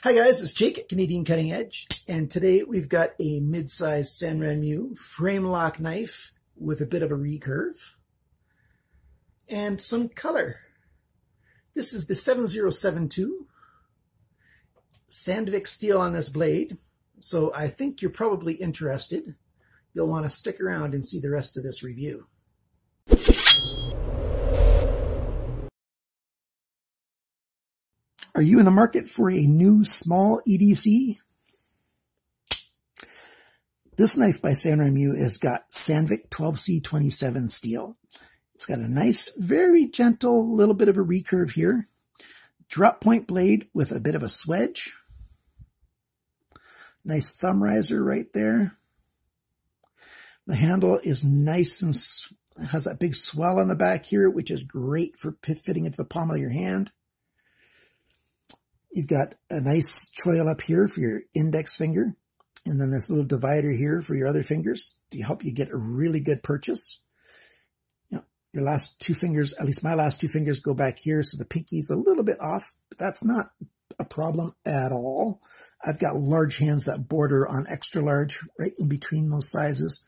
Hi guys, it's Jake at Canadian Cutting Edge, and today we've got a mid-size Sanrenmu frame lock knife with a bit of a recurve and some color. This is the 7072 Sandvik steel on this blade, so I think you're probably interested. You'll want to stick around and see the rest of this review. Are you in the market for a new small EDC? This knife by Sanrenmu has got Sandvik 12C27 steel. It's got a nice, very gentle little bit of a recurve here. Drop point blade with a bit of a swedge. Nice thumb riser right there. The handle is nice and has that big swell on the back here, which is great for fitting into the palm of your hand. You've got a nice choil up here for your index finger, and then this little divider here for your other fingers to help you get a really good purchase. You know, your last two fingers, at least my last two fingers, go back here, so the pinky's a little bit off, but that's not a problem at all. I've got large hands that border on extra large right in between those sizes.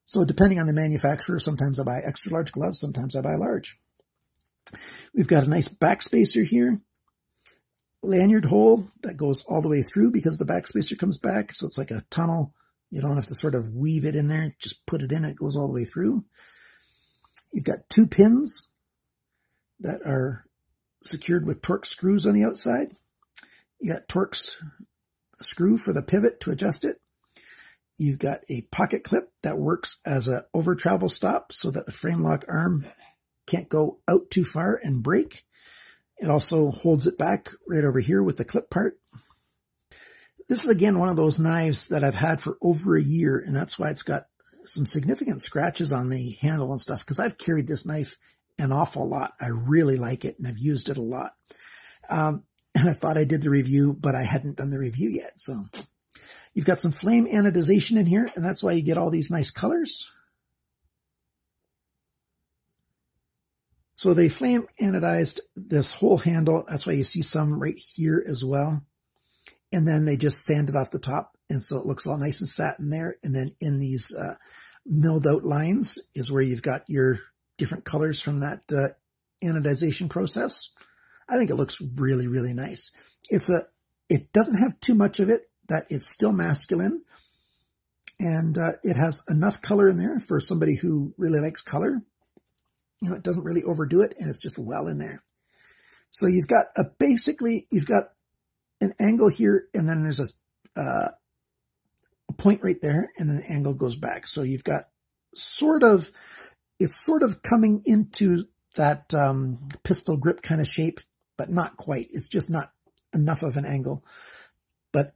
So depending on the manufacturer, sometimes I buy extra large gloves, sometimes I buy large. We've got a nice back spacer here. Lanyard hole that goes all the way through because the back spacer comes back, so it's like a tunnel. You don't have to sort of weave it in there, just put it in, it goes all the way through. You've got two pins that are secured with Torx screws on the outside. You got Torx screw for the pivot to adjust it. You've got a pocket clip that works as an over travel stop so that the frame lock arm can't go out too far and break. It also holds it back right over here with the clip part. This is, again, one of those knives that I've had for over a year, and that's why it's got some significant scratches on the handle and stuff, because I've carried this knife an awful lot. I really like it, and I've used it a lot. And I thought I did the review, but I hadn't done the review yet. So you've got some flame anodization in here, and that's why you get all these nice colors. So they flame anodized this whole handle. That's why you see some right here as well. And then they just sanded off the top. And so it looks all nice and satin there. And then in these milled out lines is where you've got your different colors from that anodization process. I think it looks really, really nice. It doesn't have too much of it, that it's still masculine. And it has enough color in there for somebody who really likes color. You know, it doesn't really overdo it, and it's just well in there. So you've got you've got an angle here, and then there's a point right there, and then the angle goes back. So you've got it's sort of coming into that pistol grip kind of shape, but not quite. It's just not enough of an angle. But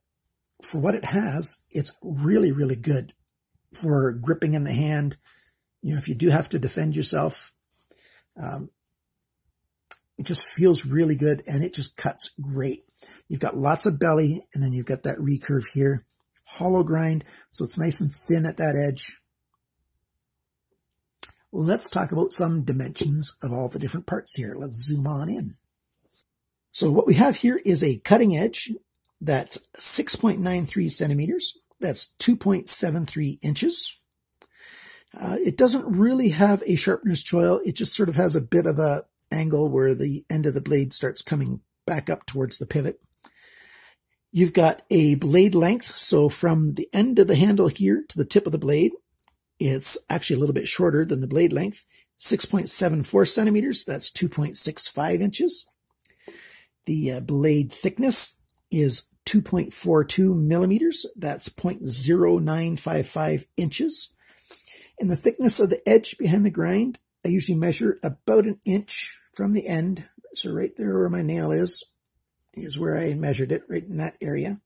for what it has, it's really, really good for gripping in the hand. You know, if you do have to defend yourself, it just feels really good, and it just cuts great. You've got lots of belly, and then you've got that recurve here. Hollow grind, so it's nice and thin at that edge. Let's talk about some dimensions of all the different parts here. Let's zoom on in. So what we have here is a cutting edge that's 6.93 centimeters. That's 2.73 inches. It doesn't really have a sharpener's choil. It just sort of has a bit of a angle where the end of the blade starts coming back up towards the pivot. You've got a blade length. So from the end of the handle here to the tip of the blade, it's actually a little bit shorter than the blade length. 6.74 centimeters. That's 2.65 inches. The blade thickness is 2.42 millimeters. That's 0.0955 inches. And the thickness of the edge behind the grind, I usually measure about an inch from the end. So right there where my nail is where I measured it, right in that area.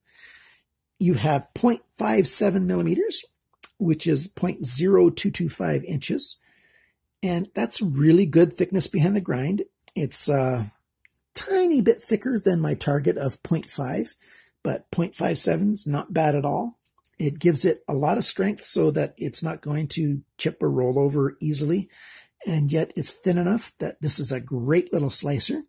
You have 0.57 millimeters, which is 0.0225 inches. And that's really good thickness behind the grind. It's a tiny bit thicker than my target of 0.5, but 0.57 is not bad at all. It gives it a lot of strength so that it's not going to chip or roll over easily. And yet it's thin enough that this is a great little slicer.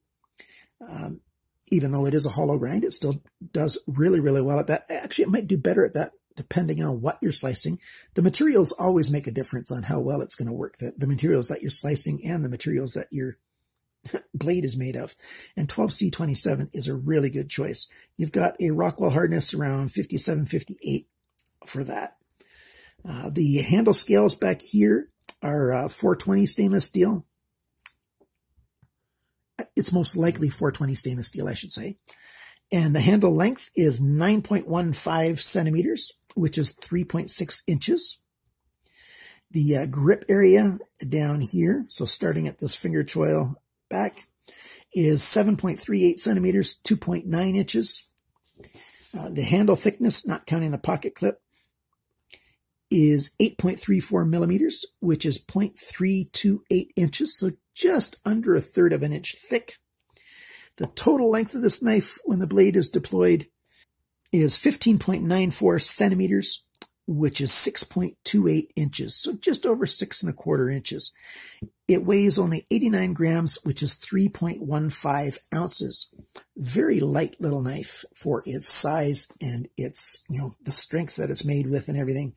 Even though it is a hollow grind, it still does really, really well at that. Actually, it might do better at that depending on what you're slicing. The materials always make a difference on how well it's going to work. The materials that you're slicing and the materials that your blade is made of. And 12C27 is a really good choice. You've got a Rockwell hardness around 57, 58 for that. The handle scales back here are 420 stainless steel. It's most likely 420 stainless steel, I should say. And the handle length is 9.15 centimeters, which is 3.6 inches. The grip area down here, so starting at this finger choil back, is 7.38 centimeters, 2.9 inches. The handle thickness, not counting the pocket clip, is 8.34 millimeters, which is 0.328 inches, so just under a third of an inch thick. The total length of this knife when the blade is deployed is 15.94 centimeters, which is 6.28 inches, so just over 6.25 inches. It weighs only 89 grams, which is 3.15 ounces. Very light little knife for its size and its, the strength that it's made with and everything.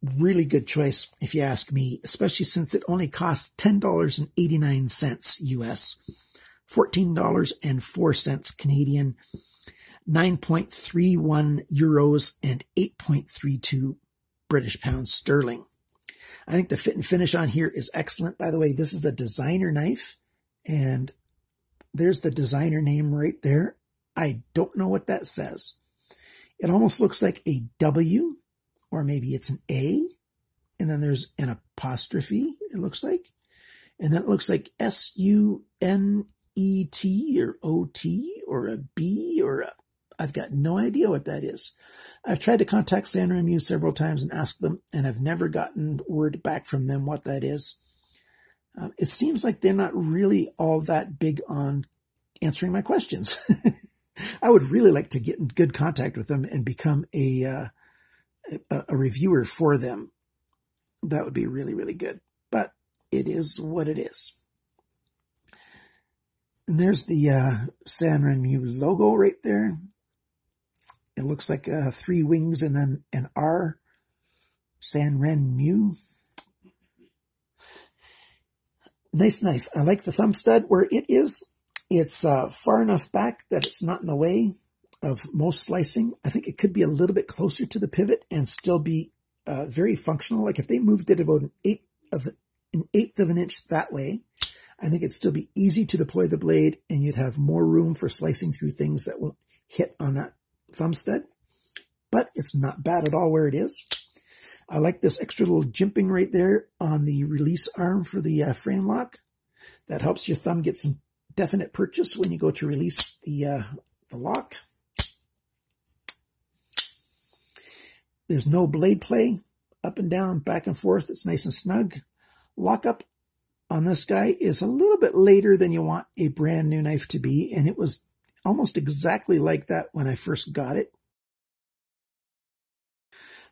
Really good choice, if you ask me, especially since it only costs $10.89 US, $14.04 Canadian, 9.31 euros, and 8.32 British pounds sterling. I think the fit and finish on here is excellent. By the way, this is a designer knife, and there's the designer name right there. I don't know what that says. It almost looks like a W, or maybe it's an A, and then there's an apostrophe, it looks like. And then it looks like S-U-N-E-T or O-T or a B or a, I've got no idea what that is. I've tried to contact Sanrenmu several times and ask them, and I've never gotten word back from them what that is. It seems like they're not really all that big on answering my questions. I would really like to get in good contact with them and become a reviewer for them. That would be really, really good. But it is what it is. And there's the Sanrenmu logo right there. It looks like 3 wings and then an R. Sanrenmu. Nice knife. I like the thumb stud where it is. It's far enough back that it's not in the way of most slicing. I think it could be a little bit closer to the pivot and still be very functional. Like if they moved it about an eighth of an inch that way, I think it'd still be easy to deploy the blade and you'd have more room for slicing through things that won't hit on that thumb stud. But it's not bad at all where it is. I like this extra little jimping right there on the release arm for the frame lock. That helps your thumb get some definite purchase when you go to release the lock. There's no blade play, up and down, back and forth. It's nice and snug. Lockup on this guy is a little bit later than you want a brand new knife to be, and it was almost exactly like that when I first got it.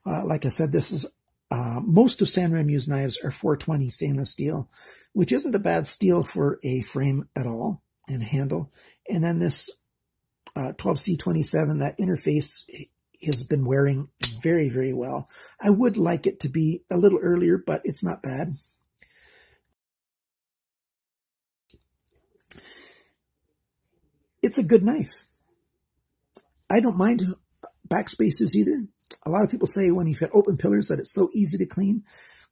Like I said, this is most of Sanrenmu's knives are 420 stainless steel, which isn't a bad steel for a frame at all and handle. And then this 12C27, that interface has been wearing very, very well. I would like it to be a little earlier, but it's not bad. It's a good knife. I don't mind backspaces either. A lot of people say when you've got open pillars that it's so easy to clean.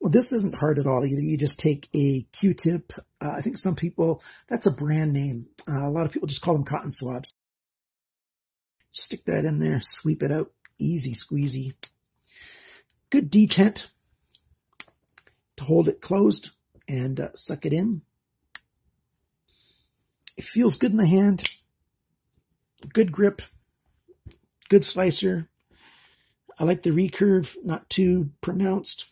Well, this isn't hard at all either. You just take a Q-tip. I think some people, that's a brand name. A lot of people just call them cotton swabs. Stick that in there, sweep it out. Easy squeezy. Good detent to hold it closed and suck it in. It feels good in the hand. Good grip. Good slicer. I like the recurve, not too pronounced.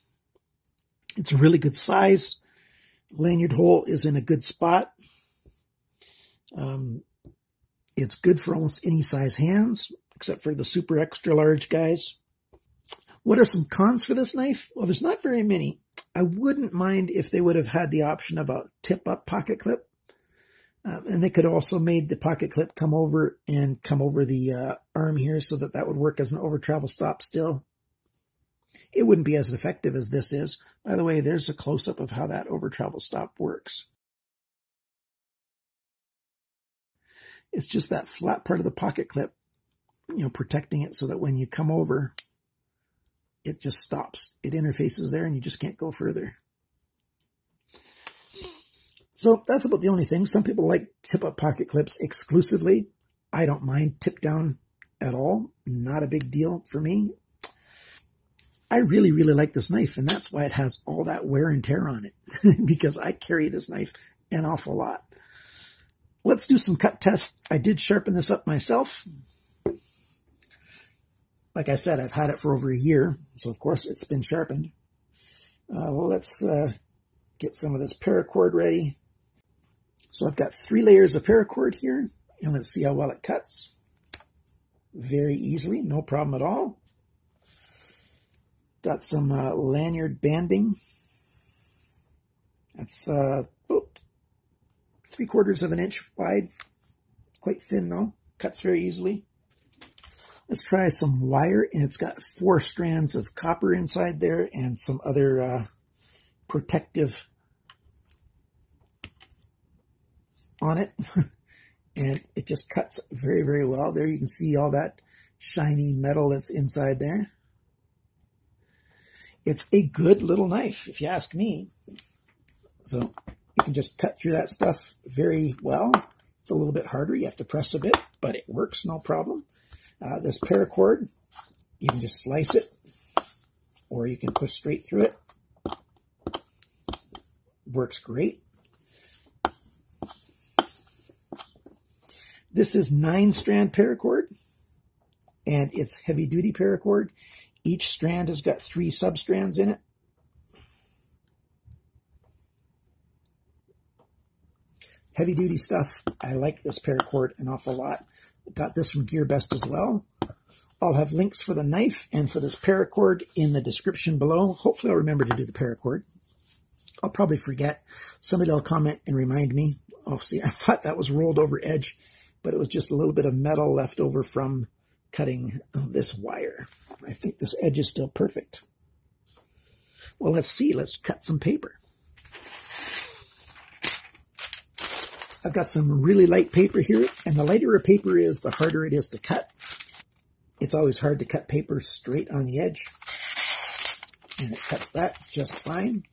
It's a really good size. Lanyard hole is in a good spot. It's good for almost any size hands, except for the super extra large guys. What are some cons for this knife? Well, there's not very many. I wouldn't mind if they would have had the option of a tip-up pocket clip. And they could also made the pocket clip come over the arm here so that that would work as an over travel stop still. It wouldn't be as effective as this is. By the way, there's a close-up of how that over travel stop works. It's just that flat part of the pocket clip, protecting it so that when you come over, it just stops. It interfaces there and you just can't go further. So that's about the only thing. Some people like tip-up pocket clips exclusively. I don't mind tip-down at all. Not a big deal for me. I really, really like this knife, and that's why it has all that wear and tear on it, because I carry this knife an awful lot. Let's do some cut tests. I did sharpen this up myself. Like I said, I've had it for over a year, so of course it's been sharpened. Let's get some of this paracord ready. So I've got 3 layers of paracord here, and let's see how well it cuts. Very easily, no problem at all. Got some lanyard banding. That's 3/4 of an inch wide. Quite thin though, cuts very easily. Let's try some wire, and it's got 4 strands of copper inside there and some other protective on it. And it just cuts very, very well. There you can see all that shiny metal that's inside there. It's a good little knife, if you ask me. So you can just cut through that stuff very well. It's a little bit harder. You have to press a bit, but it works, no problem. This paracord, you can just slice it, or you can push straight through it. Works great. This is 9-strand paracord, and it's heavy-duty paracord. Each strand has got 3 substrands in it. Heavy-duty stuff. I like this paracord an awful lot. Got this from GearBest as well. I'll have links for the knife and for this paracord in the description below. Hopefully I'll remember to do the paracord. I'll probably forget. Somebody will comment and remind me. Oh, see, I thought that was rolled over edge, but it was just a little bit of metal left over from cutting this wire. I think this edge is still perfect. Well, let's see. Let's cut some paper. I've got some really light paper here, and the lighter a paper is, the harder it is to cut. It's always hard to cut paper straight on the edge, and it cuts that just fine.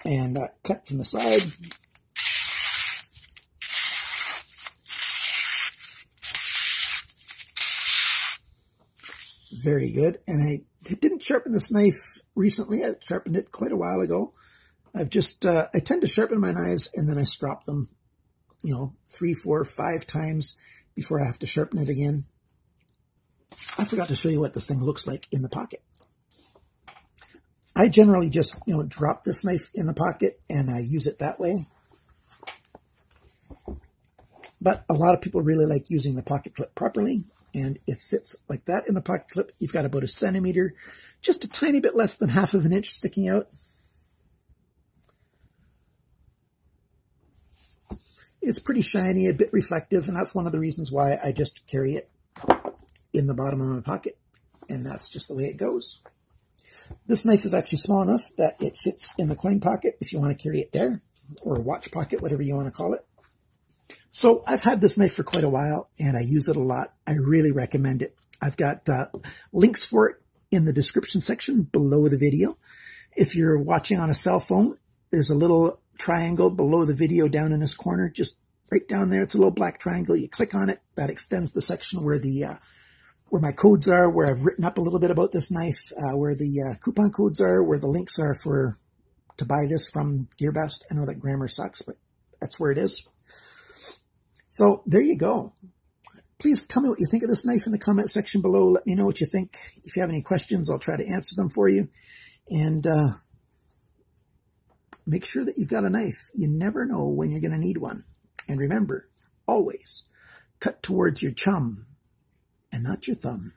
And cut from the side. Very good. And I didn't sharpen this knife recently. I sharpened it quite a while ago. I tend to sharpen my knives and then I strop them, 3, 4, 5 times before I have to sharpen it again. I forgot to show you what this thing looks like in the pocket. I generally just, drop this knife in the pocket and I use it that way. But a lot of people really like using the pocket clip properly, and it sits like that in the pocket clip. You've got about 1 centimeter, just a tiny bit less than 1/2 of an inch sticking out. It's pretty shiny, a bit reflective, and that's one of the reasons why I just carry it in the bottom of my pocket, and that's just the way it goes. This knife is actually small enough that it fits in the coin pocket if you want to carry it there, or a watch pocket, whatever you want to call it. So I've had this knife for quite a while, and I use it a lot. I really recommend it. I've got links for it in the description section below the video. If you're watching on a cell phone, there's a little triangle below the video down in this corner, just right down there. It's a little black triangle. You click on it. That extends the section where where my codes are, where I've written up a little bit about this knife, where the coupon codes are, where the links are to buy this from GearBest. I know that grammar sucks, but that's where it is. So there you go. Please tell me what you think of this knife in the comment section below. Let me know what you think. If you have any questions, I'll try to answer them for you. And make sure that you've got a knife. You never know when you're going to need one. And remember, always cut towards your chum and not your thumb.